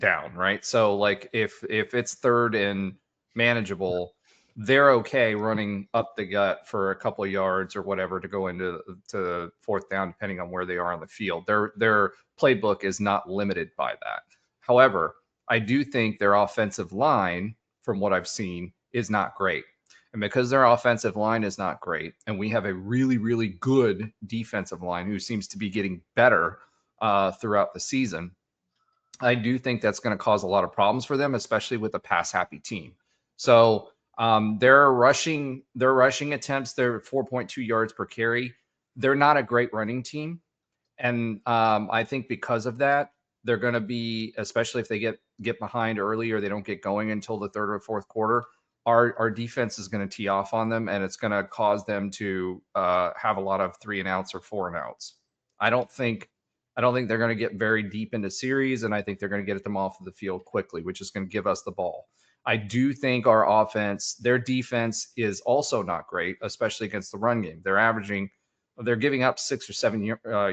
down, right? So like if it's third and manageable, they're okay running up the gut for a couple of yards or whatever to go into to fourth down, depending on where they are on the field. Their playbook is not limited by that. However, I do think their offensive line, from what I've seen, is not great. And because their offensive line is not great, and we have a really, really good defensive line who seems to be getting better throughout the season, I do think that's going to cause a lot of problems for them, especially with a pass happy team. So their rushing attempts, they're 4.2 yards per carry. They're not a great running team. And I think because of that, they're going to be, especially if they get behind early or they don't get going until the third or fourth quarter, our defense is going to tee off on them, and it's going to cause them to have a lot of 3-and-outs or 4-and-outs. I don't think they're going to get very deep into series, and I think they're going to get them off of the field quickly, which is going to give us the ball. I do think our offense, their defense is also not great, especially against the run game. They're giving up 6 or 7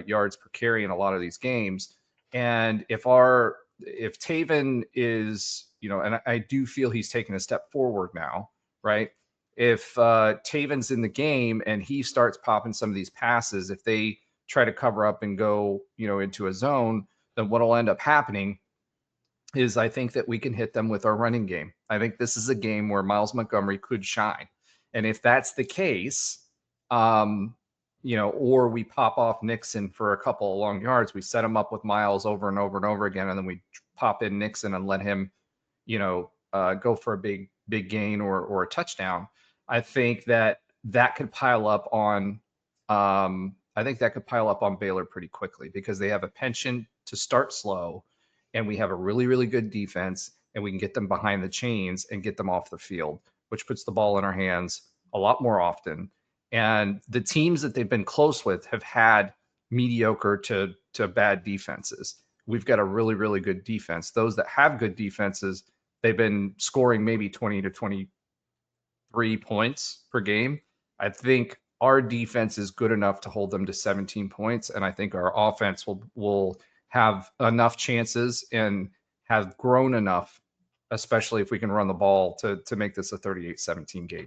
yards per carry in a lot of these games. And if Taven is, and I do feel he's taken a step forward now, right? If Taven's in the game and he starts popping some of these passes, if they try to cover up and go, into a zone, then what'll end up happening is I think that we can hit them with our running game. I think this is a game where Miles Montgomery could shine. And if that's the case, or we pop off Nixon for a couple of long yards, we set him up with Miles over and over and over again, and then we pop in Nixon and let him, go for a big gain or a touchdown. I think that could pile up on. I think that could pile up on Baylor pretty quickly because they have a penchant to start slow, and we have a really, really good defense, and we can get them behind the chains and get them off the field, which puts the ball in our hands a lot more often. And the teams that they've been close with have had mediocre to bad defenses. We've got a really, really good defense. Those that have good defenses, they've been scoring maybe 20 to 23 points per game. I think our defense is good enough to hold them to 17 points, and I think our offense will have enough chances and have grown enough, especially if we can run the ball, to make this a 38-17 game.